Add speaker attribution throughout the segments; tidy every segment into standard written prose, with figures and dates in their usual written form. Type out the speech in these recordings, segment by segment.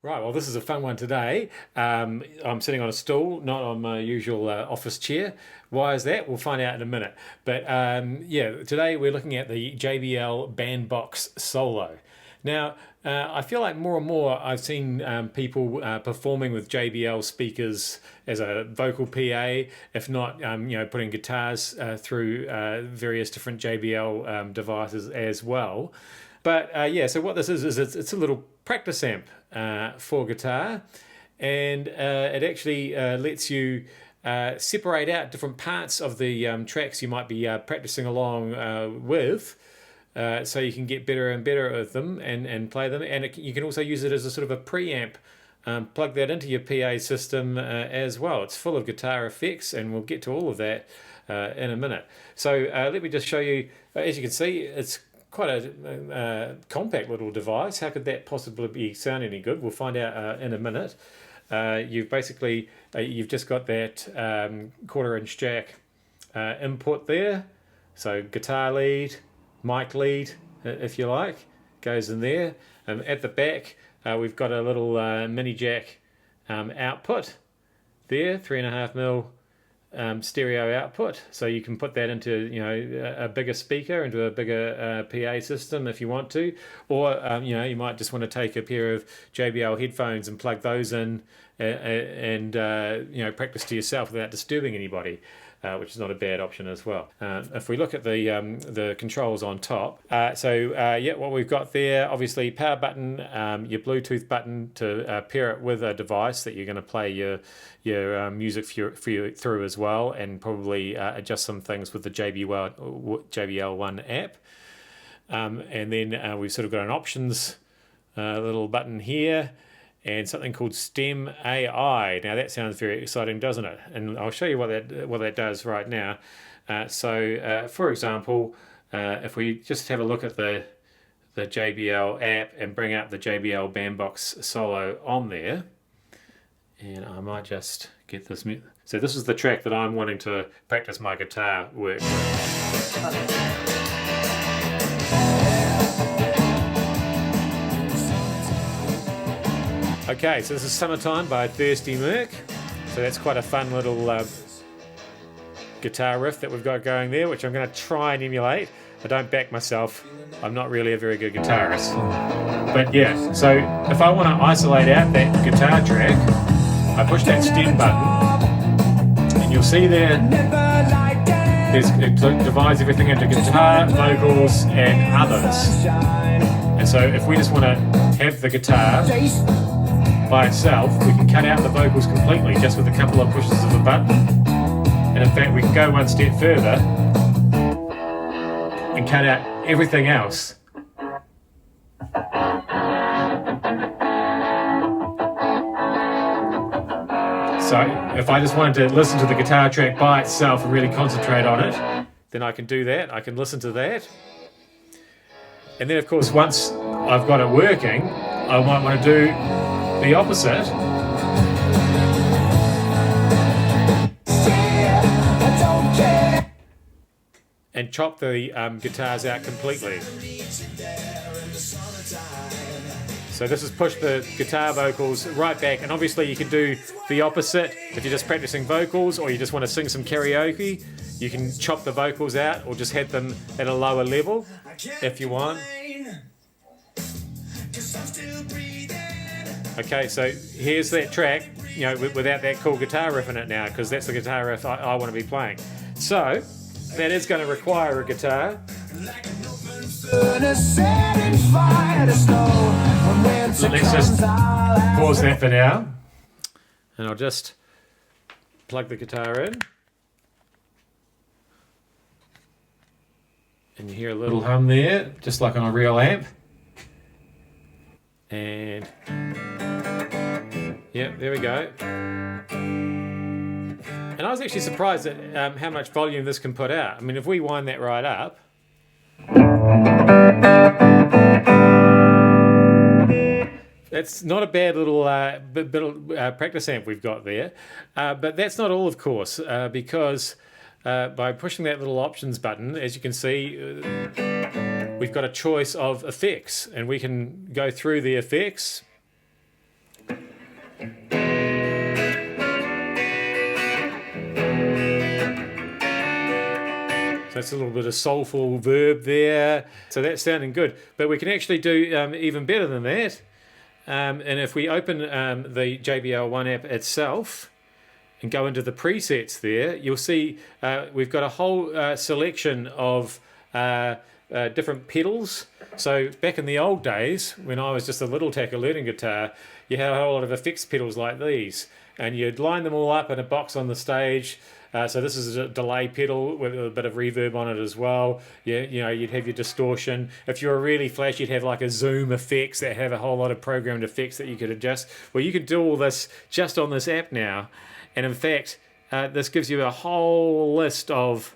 Speaker 1: Right, well, this is a fun one today. I'm sitting on a stool, not on my usual office chair. Why is that? We'll find out in a minute. But yeah, today we're looking at the JBL Bandbox Solo. Now, I feel like more and more I've seen people performing with JBL speakers as a vocal PA, if not, putting guitars through various different JBL devices as well. But yeah, so what this is it's a little practice amp for guitar, and it actually lets you separate out different parts of the tracks you might be practicing along with. So you can get better and better at them and play them, and you can also use it as a sort of a preamp. Plug that into your PA system as well. It's full of guitar effects, and we'll get to all of that in a minute. So let me just show you. As you can see, it's quite a compact little device. How could that possibly sound any good? We'll find out in a minute. You've just got that quarter-inch jack input there. So guitar lead, mic lead, if you like, goes in there. At the back, we've got a little mini jack output there, 3.5mm stereo output, so you can put that into a bigger speaker, into a bigger PA system if you want to, or you might just want to take a pair of JBL headphones and plug those in and practice to yourself without disturbing anybody. Which is not a bad option as well. If we look at the controls on top, what we've got there, obviously power button, your Bluetooth button to pair it with a device that you're going to play your music through as well, and probably adjust some things with the JBL One app. And then we've sort of got an options little button here, and something called STEM AI. Now that sounds very exciting, doesn't it? And I'll show you what that does right now. For example, if we just have a look at the JBL app and bring up the JBL Bandbox Solo on there, and I might just get this. So this is the track that I'm wanting to practice my guitar work with. Okay, so this is Summertime by Thirsty Merc. So that's quite a fun little guitar riff that we've got going there, which I'm going to try and emulate. I don't back myself. I'm not really a very good guitarist. But yeah, so if I want to isolate out that guitar track, I push that stem button, and you'll see it divides everything into guitar, vocals, and others. And so if we just want to have the guitar by itself, we can cut out the vocals completely just with a couple of pushes of a button. And in fact, we can go one step further and cut out everything else. So if I just wanted to listen to the guitar track by itself and really concentrate on it, then I can do that. I can listen to that. And then of course, once I've got it working, I might want to do the opposite. And chop the guitars out completely. So this has pushed the guitar vocals right back, and obviously you can do the opposite if you're just practicing vocals or you just want to sing some karaoke. You can chop the vocals out or just have them at a lower level if you want. Okay, so here's that track, without that cool guitar riff in it now, because that's the guitar riff I want to be playing. So that is going to require a guitar. So let's just pause that for now, and I'll just plug the guitar in, and you hear a little hum there, just like on a real amp. And yeah, there we go. And I was actually surprised at how much volume this can put out. I mean, if we wind that right up, that's not a bad little practice amp we've got there. But that's not all, of course, because by pushing that little options button, as you can see, we've got a choice of effects, and we can go through the effects That's a little bit of soulful verb there. So that's sounding good. But we can actually do even better than that. And if we open the JBL One app itself and go into the presets there, you'll see we've got a whole selection of different pedals. So back in the old days, when I was just a little tacker learning guitar, you had a whole lot of effects pedals like these, and you'd line them all up in a box on the stage. So this is a delay pedal with a bit of reverb on it as well. You know, you'd have your distortion. If you were really flash, you'd have like a zoom effects that have a whole lot of programmed effects that you could adjust. Well, you can do all this just on this app now. And in fact, this gives you a whole list of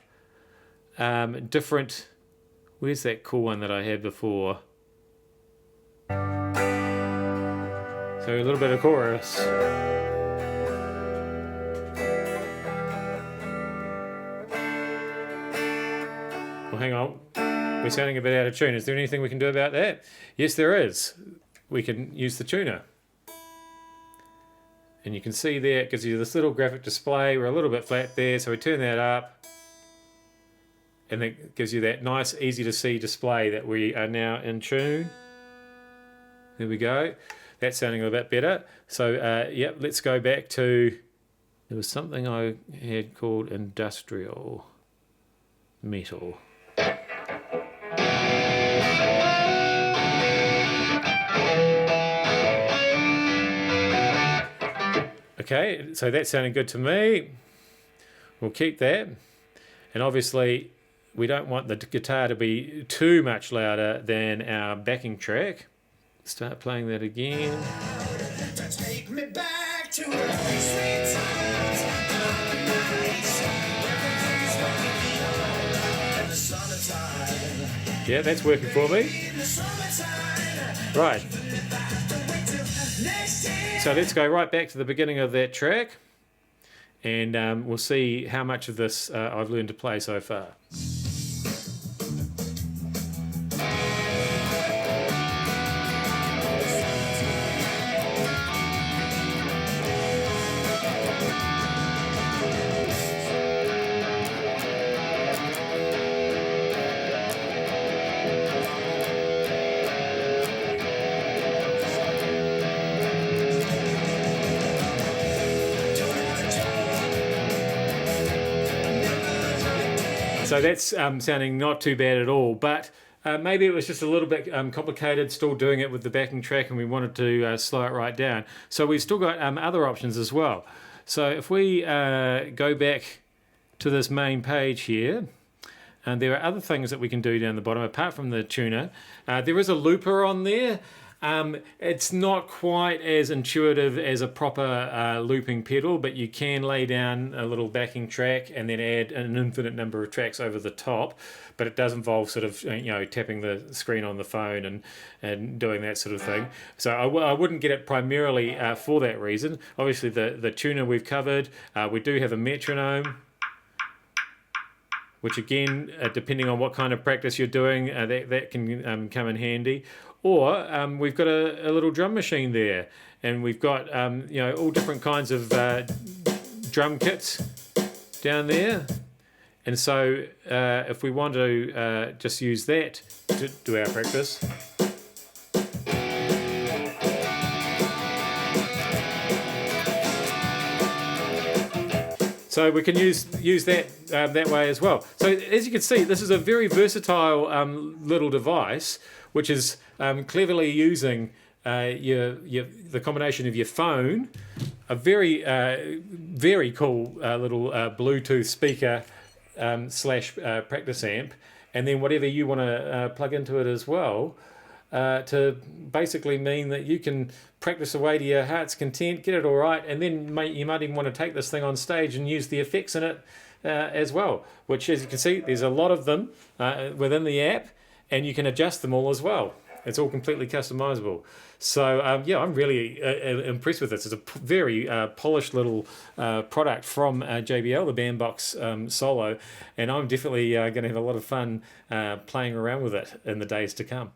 Speaker 1: different... Where's that cool one that I had before? So a little bit of chorus. Well, hang on. We're sounding a bit out of tune. Is there anything we can do about that? Yes, there is. We can use the tuner. And you can see there, it gives you this little graphic display. We're a little bit flat there, so we turn that up. And it gives you that nice, easy to see display that we are now in tune. There we go. That's sounding a bit better. So, yep, let's go back to... There was something I had called industrial metal. Okay, so that sounded good to me. We'll keep that. And obviously, we don't want the guitar to be too much louder than our backing track. Start playing that again. Take me back to sweet times. Yeah, that's working for me. Right. So let's go right back to the beginning of that track, and we'll see how much of this I've learned to play so far. So that's sounding not too bad at all, but maybe it was just a little bit complicated still doing it with the backing track, and we wanted to slow it right down. So we've still got other options as well. So if we go back to this main page here, and there are other things that we can do down the bottom apart from the tuner. There is a looper on there. It's not quite as intuitive as a proper looping pedal, but you can lay down a little backing track and then add an infinite number of tracks over the top. But it does involve sort of, tapping the screen on the phone and doing that sort of thing. So I wouldn't get it primarily for that reason. Obviously, the tuner we've covered. We do have a metronome, which again, depending on what kind of practice you're doing, that can come in handy. Or we've got a little drum machine there, and we've got all different kinds of drum kits down there. And so if we want to just use that to do our practice. So we can use that that way as well. So as you can see, this is a very versatile little device, which is cleverly using the combination of your phone, a very very cool little Bluetooth speaker slash practice amp, and then whatever you want to plug into it as well, to basically mean that you can practice away to your heart's content, get it all right, and then you might even want to take this thing on stage and use the effects in it as well, which, as you can see, there's a lot of them within the app, and you can adjust them all as well. It's all completely customizable. So I'm really impressed with this. It's a very polished little product from JBL, the Bandbox Solo, and I'm definitely going to have a lot of fun playing around with it in the days to come.